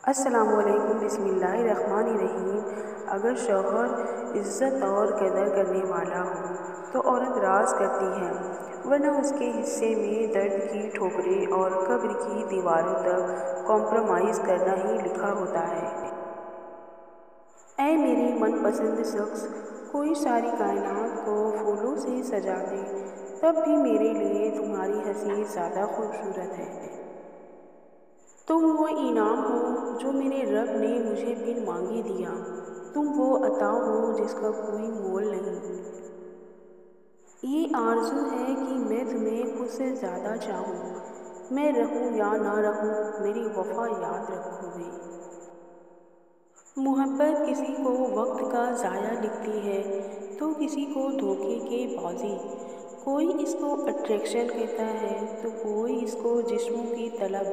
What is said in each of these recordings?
السلام علیکم۔ بسم اللہ الرحمن الرحیم۔ اگر شوہر عزت اور قدر کرنے والا ہو تو عورت راز کرتی ہے، ورنہ اس کے حصے میں درد کی ٹھوکریں اور قبر کی دیواروں تک کمپرومائز کرنا ہی لکھا ہوتا ہے۔ اے میری من پسند شخص، کوئی ساری کائنات کو پھولوں سے سجا دے تب بھی میرے لیے تمہاری ہنسی زیادہ خوبصورت ہے۔ تم وہ انعام ہو جو میرے رب نے مجھے بن مانگے دیا، تم وہ عطا ہو جس کا کوئی مول نہیں۔ یہ آرزو ہے کہ میں تمہیں خود سے زیادہ چاہوں، میں رہوں یا نہ رہوں میری وفا یاد رکھو گے۔ محبت کسی کو وقت کا ضائع لگتی ہے تو کسی کو دھوکے کے بازی، کوئی اس کو اٹریکشن کہتا ہے تو کوئی اس کو جسموں کی طلب،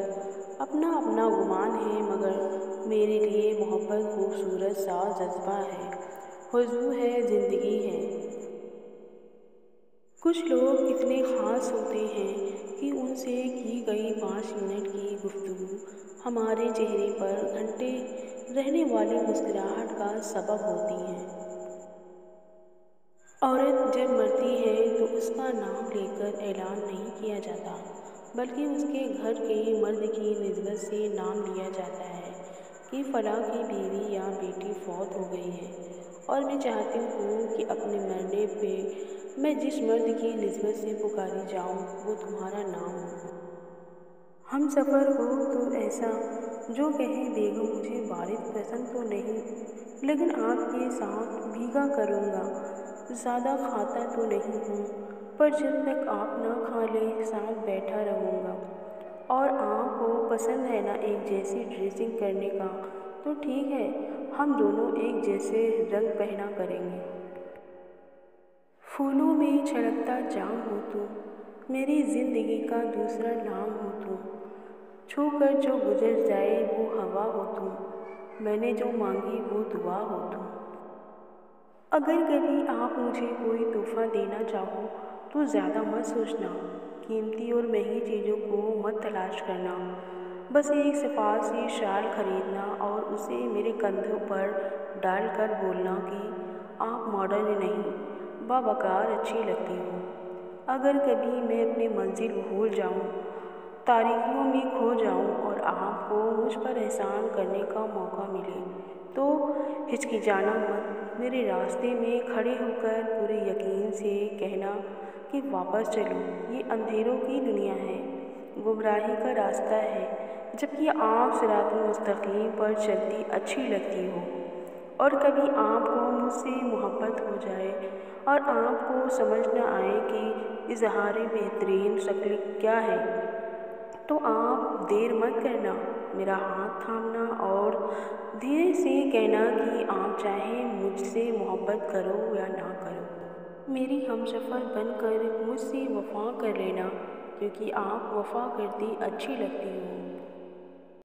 اپنا اپنا گمان ہے، مگر میرے لیے محبت خوبصورت سا جذبہ ہے، خوشبو ہے، زندگی ہے۔ کچھ لوگ اتنے خاص ہوتے ہیں کہ ان سے کی گئی 5 منٹ کی گفتگو ہمارے چہرے پر گھنٹے رہنے والی مسکراہٹ کا سبب ہوتی ہے۔ عورت جب مرتی ہے تو اس کا نام لے کر اعلان نہیں کیا جاتا، بلکہ اس کے گھر کے مرد کی نسبت سے نام لیا جاتا ہے کہ فلاں کی بیوی یا بیٹی فوت ہو گئی ہے، اور میں چاہتی ہوں کہ اپنے مرنے پہ میں جس مرد کی نسبت سے پکاری جاؤں وہ تمہارا نام ہو۔ ہم سفر ہو تو ایسا جو کہے بیگم مجھے بارد پسند تو نہیں، لیکن آپ کے ساتھ بھیگا کروں گا، زیادہ کھاتا تو نہیں ہوں، پر جب تک آپ نہ کھا لیں ساتھ بیٹھا رہوں گا، اور آپ کو پسند ہے نا ایک جیسی ڈریسنگ کرنے کا تو ٹھیک ہے، ہم دونوں ایک جیسے رنگ پہنا کریں گے۔ پھولوں میں چھلکتا جام ہو تم، میری زندگی کا دوسرا نام ہو تم، چھو کر جو گزر جائے وہ ہوا ہو تم، میں نے جو مانگی وہ دعا ہو تم۔ اگر کبھی آپ مجھے کوئی تحفہ دینا چاہو تو زیادہ مت سوچنا، قیمتی اور مہنگی چیزوں کو مت تلاش کرنا، بس ایک شفاف سی شال خریدنا اور اسے میرے کندھوں پر ڈال کر بولنا کہ آپ ماڈرن نہیں، باوقار اچھی لگتی ہو۔ اگر کبھی میں اپنی منزل بھول جاؤں، تاریکیوں میں کھو جاؤں اور آپ کو مجھ پر احسان کرنے کا موقع ملے تو ہچکچانا مت، میرے راستے میں کھڑے ہو کر پورے یقین سے کہنا کہ واپس چلو، یہ اندھیروں کی دنیا ہے، گمراہی کا راستہ ہے، جبکہ آپ صراط المستقیم پر چلتی اچھی لگتی ہو۔ اور کبھی آپ کو مجھ سے محبت ہو جائے اور آپ کو سمجھ نہ آئے کہ اظہار بہترین شکل کیا ہے تو آپ دیر مت کرنا، میرا ہاتھ تھامنا اور دھیرے سے کہنا کہ آپ چاہے مجھ سے محبت کرو یا نہ کرو، میری ہمسفر بن کر مجھ سے وفا کر لینا، کیونکہ آپ وفا کرتی اچھی لگتی ہو۔